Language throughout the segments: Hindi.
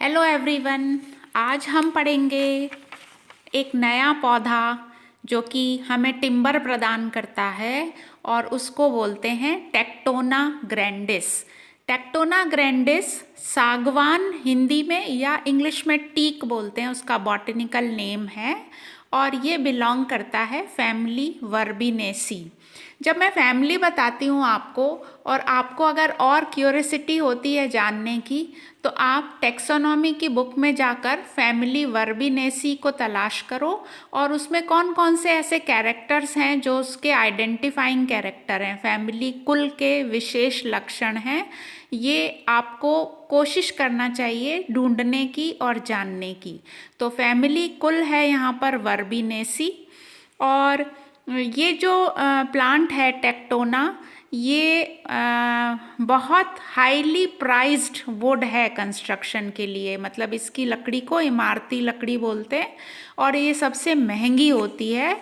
Hello everyone. आज हम पढ़ेंगे एक नया पौधा जो कि हमें टिम्बर प्रदान करता है और उसको बोलते हैं टेक्टोना ग्रैंडिस। टेक्टोना ग्रैंडिस सागवान हिंदी में या इंग्लिश में टीक बोलते हैं, उसका बॉटनिकल नेम है और ये बिलोंग करता है फैमिली वर्बिनेसी। जब मैं फैमिली बताती हूँ आपको और आपको अगर और क्यूरियोसिटी होती है जानने की, तो आप टेक्सोनॉमी की बुक में जाकर फैमिली वर्बिनेसी को तलाश करो और उसमें कौन कौन से ऐसे कैरेक्टर्स हैं जो उसके आइडेंटिफाइंग कैरेक्टर हैं, फैमिली कुल के विशेष लक्षण हैं, ये आपको कोशिश करना चाहिए ढूंढने की और जानने की। तो फैमिली कुल है यहाँ पर वर्बिनेसी। और ये जो प्लांट है टेक्टोना, ये बहुत हाईली प्राइज्ड वुड है कंस्ट्रक्शन के लिए, मतलब इसकी लकड़ी को इमारती लकड़ी बोलते हैं और ये सबसे महंगी होती है।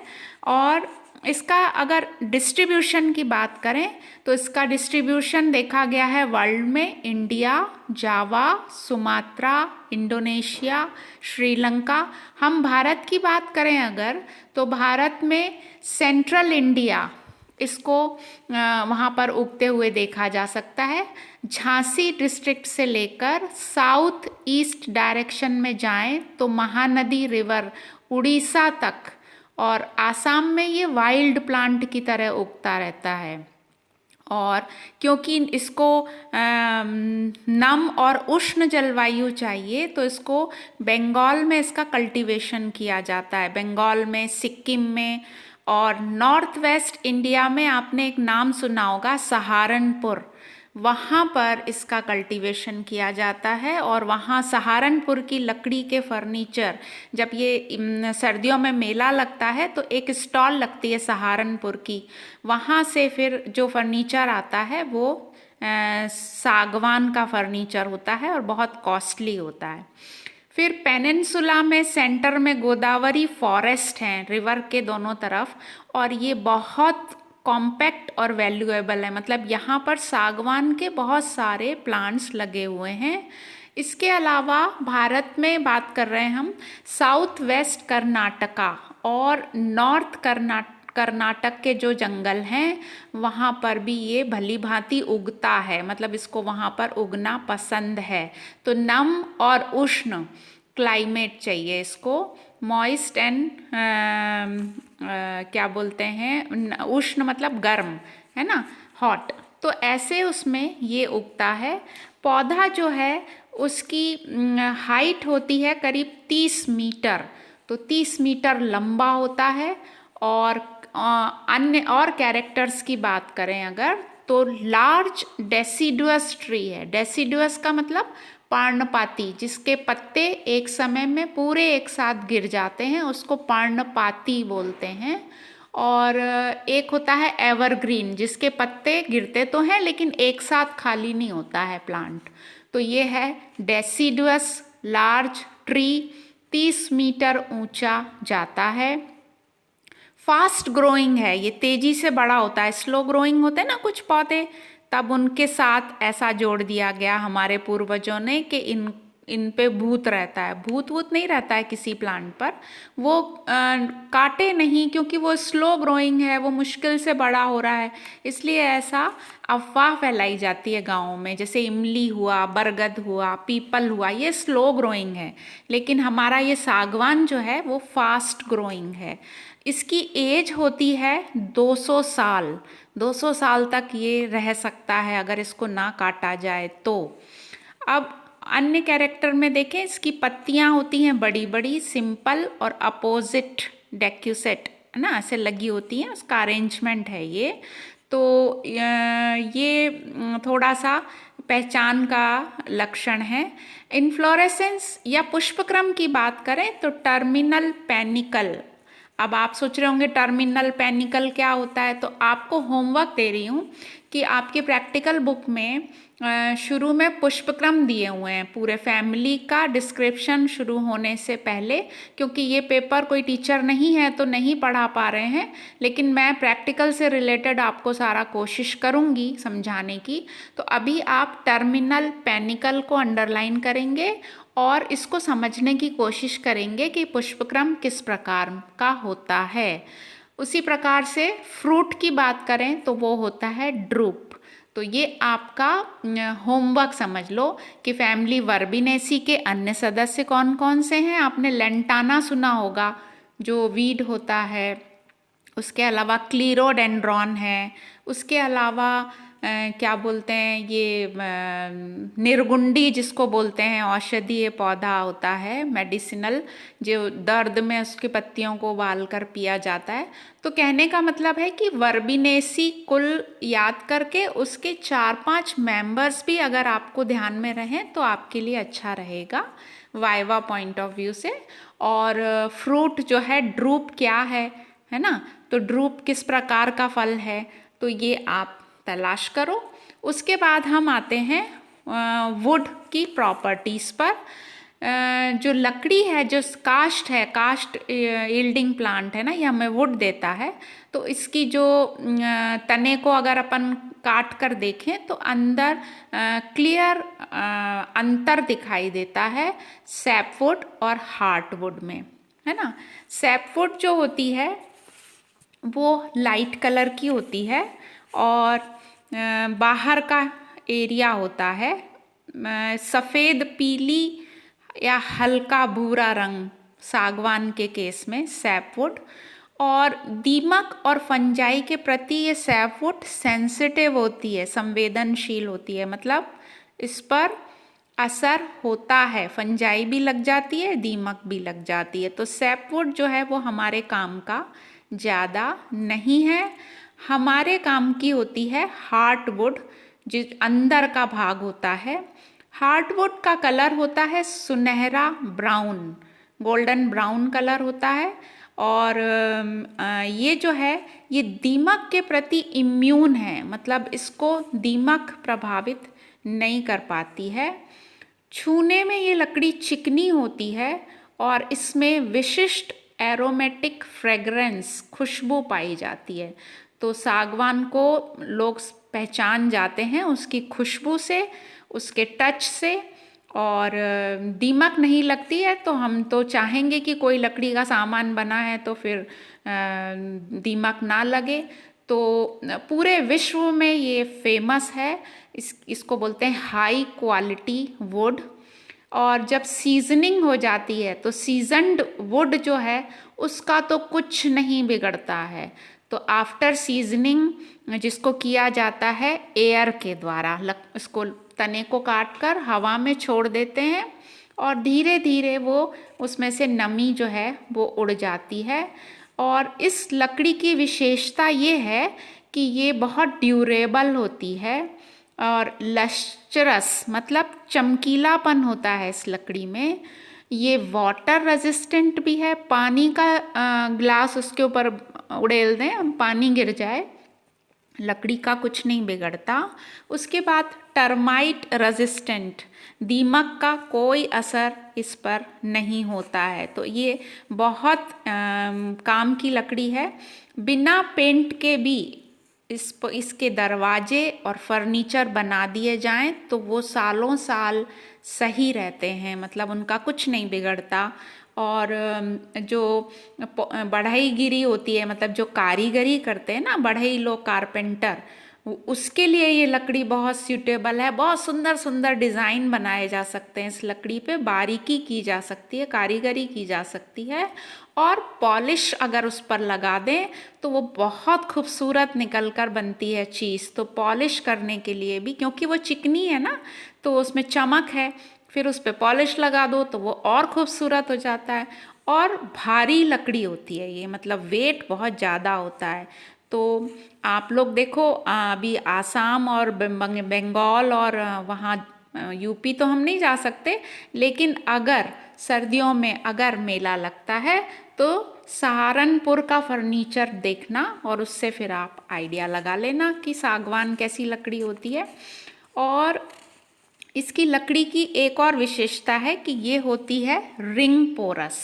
और इसका अगर डिस्ट्रीब्यूशन की बात करें तो इसका डिस्ट्रीब्यूशन देखा गया है वर्ल्ड में इंडिया, जावा, सुमात्रा, इंडोनेशिया, श्रीलंका। हम भारत की बात करें अगर, तो भारत में सेंट्रल इंडिया इसको वहाँ पर उगते हुए देखा जा सकता है। झांसी डिस्ट्रिक्ट से लेकर साउथ ईस्ट डायरेक्शन में जाएं तो महानदी रिवर उड़ीसा तक, और आसाम में ये वाइल्ड प्लांट की तरह उगता रहता है। और क्योंकि इसको नम और उष्ण जलवायु चाहिए तो इसको बंगाल में इसका कल्टीवेशन किया जाता है, बंगाल में, सिक्किम में, और नॉर्थ वेस्ट इंडिया में आपने एक नाम सुना होगा सहारनपुर, वहाँ पर इसका कल्टीवेशन किया जाता है। और वहाँ सहारनपुर की लकड़ी के फर्नीचर, जब ये सर्दियों में मेला लगता है तो एक स्टॉल लगती है सहारनपुर की, वहाँ से फिर जो फर्नीचर आता है वो सागवान का फर्नीचर होता है और बहुत कॉस्टली होता है। फिर पेनिनसुला में सेंटर में गोदावरी फॉरेस्ट हैं रिवर के दोनों तरफ, और ये बहुत कॉम्पैक्ट और वैल्यूएबल है, मतलब यहाँ पर सागवान के बहुत सारे प्लांट्स लगे हुए हैं। इसके अलावा भारत में बात कर रहे हैं हम, साउथ वेस्ट कर्नाटका और नॉर्थ कर्नाटक के जो जंगल हैं वहाँ पर भी ये भली भांति उगता है, मतलब इसको वहाँ पर उगना पसंद है। तो नम और उष्ण क्लाइमेट चाहिए इसको, मॉइस्ट एंड क्या बोलते हैं, उष्ण मतलब गर्म, है ना, हॉट, तो ऐसे उसमें ये उगता है। पौधा जो है उसकी हाइट होती है करीब 30 मीटर, तो 30 मीटर लंबा होता है। और अन्य और कैरेक्टर्स की बात करें अगर, तो लार्ज डेसिडुअस ट्री है। डेसिडुअस का मतलब पर्णपाती, जिसके पत्ते एक समय में पूरे एक साथ गिर जाते हैं उसको पर्णपाती बोलते हैं। और एक होता है एवरग्रीन, जिसके पत्ते गिरते तो हैं लेकिन एक साथ खाली नहीं होता है प्लांट। तो ये है डेसिडुअस लार्ज ट्री, 30 मीटर ऊंचा जाता है। फास्ट ग्रोइंग है, ये तेजी से बड़ा होता है। स्लो ग्रोइंग होते हैं ना कुछ पौधे, तब उनके साथ ऐसा जोड़ दिया गया हमारे पूर्वजों ने कि इन पे भूत रहता है। भूत वूत नहीं रहता है किसी प्लांट पर, वो काटे नहीं, क्योंकि वो स्लो ग्रोइंग है, वो मुश्किल से बड़ा हो रहा है, इसलिए ऐसा अफवाह फैलाई जाती है गाँव में। जैसे इमली हुआ, बरगद हुआ, पीपल हुआ, ये स्लो ग्रोइंग है, लेकिन हमारा ये सागवान जो है वो फास्ट ग्रोइंग है। इसकी एज होती है 200 साल, 200 साल तक ये रह सकता है अगर इसको ना काटा जाए तो। अब अन्य कैरेक्टर में देखें, इसकी पत्तियां होती हैं बड़ी बड़ी, सिंपल और अपोजिट डेक्यूसेट, है ना, ऐसे लगी होती हैं, उसका अरेंजमेंट है ये। तो ये थोड़ा सा पहचान का लक्षण है। इन्फ्लोरेसेंस या पुष्पक्रम की बात करें तो टर्मिनल पेनिकल। अब आप सोच रहे होंगे टर्मिनल पेनिकल क्या होता है, तो आपको होमवर्क दे रही हूँ कि आपके प्रैक्टिकल बुक में शुरू में पुष्पक्रम दिए हुए हैं, पूरे फैमिली का डिस्क्रिप्शन शुरू होने से पहले, क्योंकि ये पेपर कोई टीचर नहीं है तो नहीं पढ़ा पा रहे हैं, लेकिन मैं प्रैक्टिकल से रिलेटेड आपको सारा कोशिश करूँगी समझाने की। तो अभी आप टर्मिनल पेनिकल को अंडरलाइन करेंगे और इसको समझने की कोशिश करेंगे कि पुष्पक्रम किस प्रकार का होता है। उसी प्रकार से फ्रूट की बात करें तो वो होता है ड्रूप। तो ये आपका होमवर्क समझ लो कि फैमिली वर्बिनेसी के अन्य सदस्य कौन कौन से हैं। आपने लेंटाना सुना होगा जो वीड होता है, उसके अलावा क्लीरोडेंड्रॉन है, उसके अलावा क्या बोलते हैं ये निर्गुंडी जिसको बोलते हैं, औषधीय पौधा होता है मेडिसिनल, जो दर्द में उसकी पत्तियों को उबाल कर पिया जाता है। तो कहने का मतलब है कि वर्बिनेसी कुल याद करके उसके 4-5 मेंबर्स भी अगर आपको ध्यान में रहें तो आपके लिए अच्छा रहेगा वाइवा पॉइंट ऑफ व्यू से। और फ्रूट जो है ड्रूप क्या है ना, तो ड्रूप किस प्रकार का फल है तो ये आप तलाश करो। उसके बाद हम आते हैं वुड की प्रॉपर्टीज़ पर। जो लकड़ी है, जो कास्ट है, कास्ट यील्डिंग प्लांट है ना, ये हमें वुड देता है। तो इसकी जो तने को अगर अपन काट कर देखें तो अंदर क्लियर अंतर दिखाई देता है सैपवुड और हार्टवुड में, है ना। सैपवुड जो होती है वो लाइट कलर की होती है और बाहर का एरिया होता है सफ़ेद पीली या हल्का भूरा रंग, सागवान के केस में सैपवुड। और दीमक और फंजाई के प्रति ये सैपवुड सेंसिटिव होती है, संवेदनशील होती है, मतलब इस पर असर होता है, फंजाई भी लग जाती है, दीमक भी लग जाती है। तो सैपवुड जो है वो हमारे काम का ज़्यादा नहीं है। हमारे काम की होती है हार्टवुड, जिस अंदर का भाग होता है। हार्टवुड का कलर होता है सुनहरा ब्राउन, गोल्डन ब्राउन कलर होता है। और ये जो है ये दीमक के प्रति इम्यून है, मतलब इसको दीमक प्रभावित नहीं कर पाती है। छूने में ये लकड़ी चिकनी होती है और इसमें विशिष्ट एरोमेटिक फ्रेग्रेंस, खुशबू पाई जाती है। तो सागवान को लोग पहचान जाते हैं उसकी खुशबू से, उसके टच से। और दीमक नहीं लगती है, तो हम तो चाहेंगे कि कोई लकड़ी का सामान बना है तो फिर दीमक ना लगे। तो पूरे विश्व में ये फेमस है, इसको बोलते हैं हाई क्वालिटी वुड। और जब सीजनिंग हो जाती है तो सीजनड वुड जो है उसका तो कुछ नहीं बिगड़ता है। तो आफ्टर सीजनिंग जिसको किया जाता है एयर के द्वारा, इसको तने को काट कर हवा में छोड़ देते हैं और धीरे धीरे वो उसमें से नमी जो है वो उड़ जाती है। और इस लकड़ी की विशेषता ये है कि ये बहुत ड्यूरेबल होती है और लस्ट्रस मतलब चमकीलापन होता है इस लकड़ी में। ये वाटर रेजिस्टेंट भी है, पानी का ग्लास उसके ऊपर उड़ेल दें, पानी गिर जाए, लकड़ी का कुछ नहीं बिगड़ता। उसके बाद टर्माइट रेजिस्टेंट, दीमक का कोई असर इस पर नहीं होता है। तो ये बहुत काम की लकड़ी है। बिना पेंट के भी इसके दरवाजे और फर्नीचर बना दिए जाएं तो वो सालों साल सही रहते हैं, मतलब उनका कुछ नहीं बिगड़ता। और जो बढ़ईगिरी होती है, मतलब जो कारीगरी करते हैं ना बढ़ई लोग, कारपेंटर, उसके लिए ये लकड़ी बहुत सूटेबल है। बहुत सुंदर सुंदर डिज़ाइन बनाए जा सकते हैं इस लकड़ी पे, बारीकी की जा सकती है, कारीगरी की जा सकती है। और पॉलिश अगर उस पर लगा दें तो वो बहुत खूबसूरत निकल कर बनती है चीज़। तो पॉलिश करने के लिए भी, क्योंकि वो चिकनी है ना तो उसमें चमक है, फिर उस पर पॉलिश लगा दो तो वो और खूबसूरत हो जाता है। और भारी लकड़ी होती है ये, मतलब वेट बहुत ज़्यादा होता है। तो आप लोग देखो अभी आसाम और बंगाल और वहाँ यूपी तो हम नहीं जा सकते, लेकिन अगर सर्दियों में अगर मेला लगता है तो सहारनपुर का फर्नीचर देखना और उससे फिर आप आइडिया लगा लेना कि सागवान कैसी लकड़ी होती है। और इसकी लकड़ी की एक और विशेषता है कि ये होती है रिंग पोरस।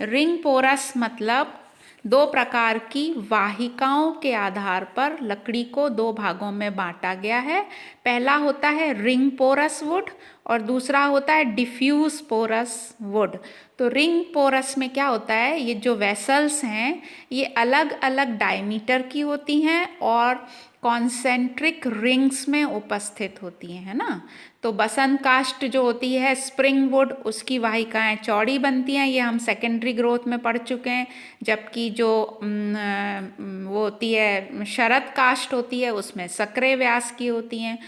रिंग पोरस मतलब दो प्रकार की वाहिकाओं के आधार पर लकड़ी को दो भागों में बांटा गया है। पहला होता है रिंग पोरस वुड और दूसरा होता है डिफ्यूज पोरस वुड। तो रिंग पोरस में क्या होता है, ये जो वेसल्स हैं ये अलग अलग डायमीटर की होती हैं और कॉन्सेंट्रिक रिंग्स में उपस्थित होती हैं, है ना। तो बसंत काष्ठ जो होती है स्प्रिंग वुड, उसकी वाहिकाएं चौड़ी बनती हैं, ये हम सेकेंडरी ग्रोथ में पढ़ चुके हैं। जबकि जो वो होती है शरद काष्ठ होती है उसमें सकरे व्यास की होती हैं।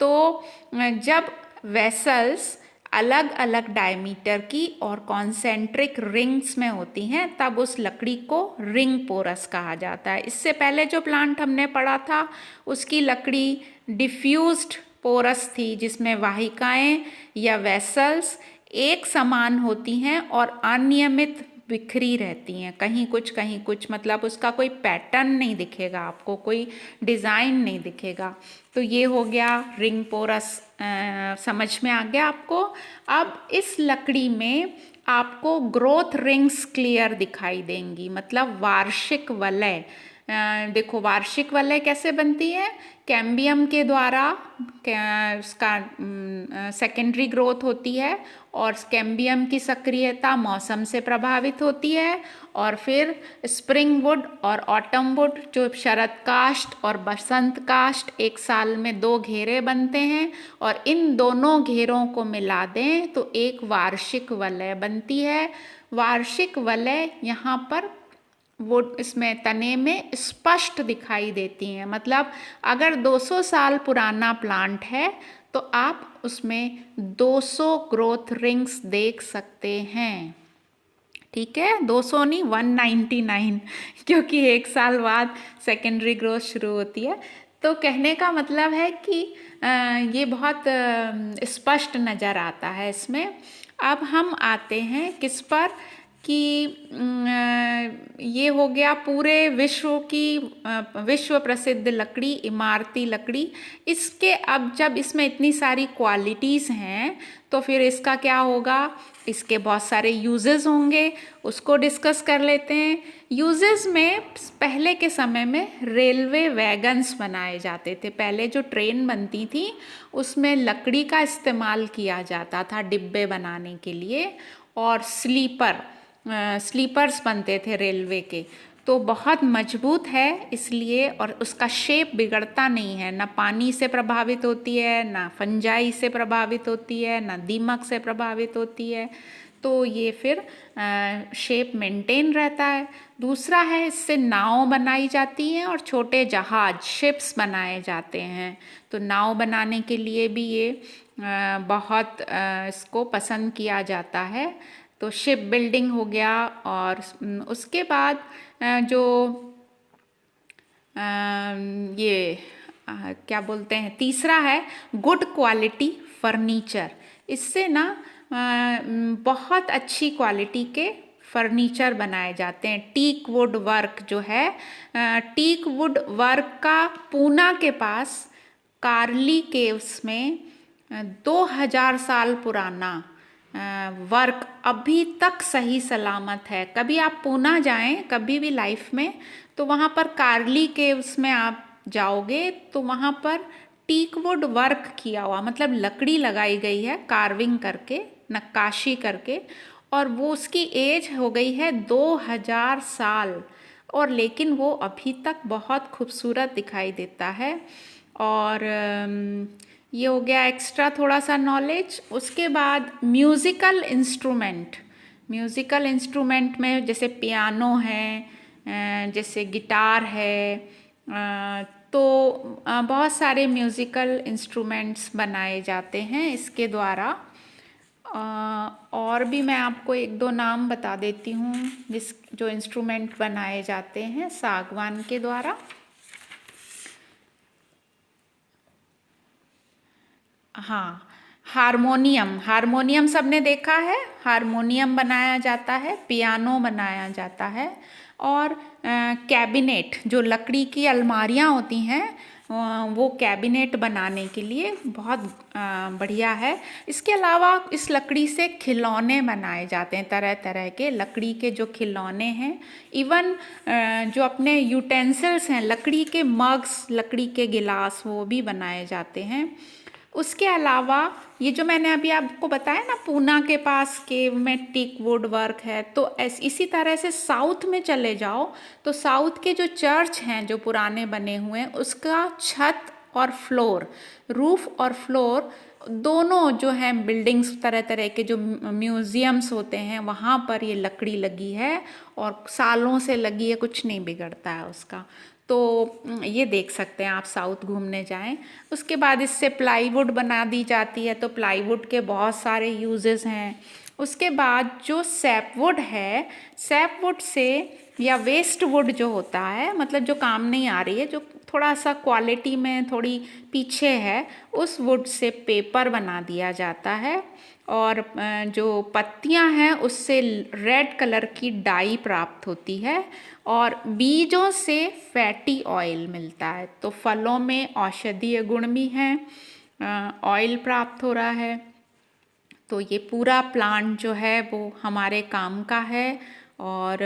तो जब वेसल्स अलग अलग डायमीटर की और कॉन्सेंट्रिक रिंग्स में होती हैं तब उस लकड़ी को रिंग पोरस कहा जाता है। इससे पहले जो प्लांट हमने पढ़ा था उसकी लकड़ी डिफ्यूज्ड पोरस थी, जिसमें वाहिकाएं या वेसल्स एक समान होती हैं और अनियमित बिखरी रहती हैं, कहीं कुछ, मतलब उसका कोई पैटर्न नहीं दिखेगा आपको, कोई डिज़ाइन नहीं दिखेगा। तो ये हो गया रिंग पोरस, समझ में आ गया आपको। अब इस लकड़ी में आपको ग्रोथ रिंग्स क्लियर दिखाई देंगी, मतलब वार्षिक वलय। देखो वार्षिक वलय कैसे बनती है, कैम्बियम के द्वारा उसका सेकेंडरी ग्रोथ होती है और कैम्बियम की सक्रियता मौसम से प्रभावित होती है। और फिर स्प्रिंग वुड और ऑटम वुड, जो शरद काष्ठ और बसंत काष्ठ, एक साल में दो घेरे बनते हैं और इन दोनों घेरों को मिला दें तो एक वार्षिक वलय बनती है। वार्षिक वलय यहाँ पर वो इसमें तने में स्पष्ट दिखाई देती हैं, मतलब अगर 200 साल पुराना प्लांट है तो आप उसमें 200 ग्रोथ रिंग्स देख सकते हैं। ठीक है, 200 नहीं 199 क्योंकि एक साल बाद सेकेंडरी ग्रोथ शुरू होती है। तो कहने का मतलब है कि ये बहुत स्पष्ट नज़र आता है इसमें। अब हम आते हैं किस पर कि ये हो गया पूरे विश्व की विश्व प्रसिद्ध लकड़ी, इमारती लकड़ी। इसके अब जब इसमें इतनी सारी क्वालिटीज़ हैं तो फिर इसका क्या होगा, इसके बहुत सारे यूजेस होंगे, उसको डिस्कस कर लेते हैं। यूजेस में पहले के समय में रेलवे वैगन्स बनाए जाते थे। पहले जो ट्रेन बनती थी उसमें लकड़ी का इस्तेमाल किया जाता था डिब्बे बनाने के लिए। और स्लीपर्स बनते थे रेलवे के, तो बहुत मजबूत है इसलिए, और उसका शेप बिगड़ता नहीं है, ना पानी से प्रभावित होती है, ना फंजाई से प्रभावित होती है, ना दीमक से प्रभावित होती है। तो ये फिर शेप मेंटेन रहता है। दूसरा है इससे नाव बनाई जाती हैं और छोटे जहाज शिप्स बनाए जाते हैं। तो नाव बनाने के लिए भी ये बहुत इसको पसंद किया जाता है। तो शिप बिल्डिंग हो गया। और उसके बाद जो ये क्या बोलते हैं, तीसरा है गुड क्वालिटी फर्नीचर। इससे ना बहुत अच्छी क्वालिटी के फर्नीचर बनाए जाते हैं। टीक वुड वर्क जो है, टीक वुड वर्क का पूना के पास कार्ली केव्स में 2000 साल पुराना वर्क अभी तक सही सलामत है। कभी आप पूना जाएं कभी भी लाइफ में तो वहाँ पर कार्ली केव्स में आप जाओगे तो वहाँ पर टीकवुड वर्क किया हुआ, मतलब लकड़ी लगाई गई है कार्विंग करके, नक्काशी करके, और वो उसकी एज हो गई है 2000 साल, और लेकिन वो अभी तक बहुत खूबसूरत दिखाई देता है। और ये हो गया एक्स्ट्रा थोड़ा सा नॉलेज। उसके बाद म्यूज़िकल इंस्ट्रूमेंट में जैसे पियानो है, जैसे गिटार है, तो बहुत सारे म्यूज़िकल इंस्ट्रूमेंट्स बनाए जाते हैं इसके द्वारा। और भी मैं आपको एक दो नाम बता देती हूँ जो इंस्ट्रूमेंट बनाए जाते हैं सागवान के द्वारा। हाँ, हारमोनियम सबने देखा है, हारमोनियम बनाया जाता है, पियानो बनाया जाता है। और कैबिनेट, जो लकड़ी की अलमारियाँ होती हैं वो कैबिनेट बनाने के लिए बहुत बढ़िया है। इसके अलावा इस लकड़ी से खिलौने बनाए जाते हैं, तरह तरह के लकड़ी के जो खिलौने हैं। इवन जो अपने यूटेंसिल्स हैं, लकड़ी के मग्स, लकड़ी के गिलास, वो भी बनाए जाते हैं। उसके अलावा ये जो मैंने अभी आपको बताया ना, पूना के पास केव में टीक वुड वर्क है, तो इसी तरह से साउथ में चले जाओ तो साउथ के जो चर्च हैं जो पुराने बने हुए हैं, उसका छत और फ्लोर, रूफ और फ्लोर दोनों जो हैं बिल्डिंग्स, तरह तरह के जो म्यूज़ियम्स होते हैं, वहाँ पर ये लकड़ी लगी है और सालों से लगी है, कुछ नहीं बिगड़ता है उसका। तो ये देख सकते हैं आप साउथ घूमने जाएं। उसके बाद इससे प्लाईवुड बना दी जाती है, तो प्लाईवुड के बहुत सारे यूजेस हैं। उसके बाद जो सैपवुड है, सैपवुड से या वेस्ट वुड जो होता है, मतलब जो काम नहीं आ रही है, जो थोड़ा सा क्वालिटी में थोड़ी पीछे है, उस वुड से पेपर बना दिया जाता है। और जो पत्तियां हैं उससे रेड कलर की डाई प्राप्त होती है। और बीजों से फैटी ऑयल मिलता है, तो फलों में औषधीय गुण भी हैं, ऑयल प्राप्त हो रहा है। तो ये पूरा प्लांट जो है वो हमारे काम का है। और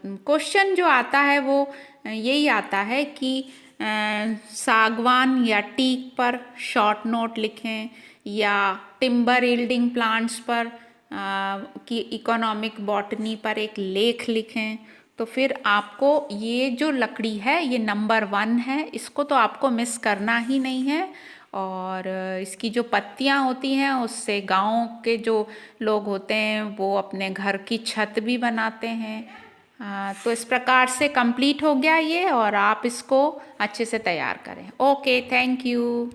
क्वेश्चन जो आता है वो यही आता है कि सागवान या टीक पर शॉर्ट नोट लिखें, या टिम्बर यील्डिंग प्लांट्स पर कि इकोनॉमिक बॉटनी पर एक लेख लिखें। तो फिर आपको ये जो लकड़ी है ये नंबर 1 है, इसको तो आपको मिस करना ही नहीं है। और इसकी जो पत्तियां होती हैं उससे गांव के जो लोग होते हैं वो अपने घर की छत भी बनाते हैं। तो इस प्रकार से कंप्लीट हो गया ये, और आप इसको अच्छे से तैयार करें। Okay, thank you.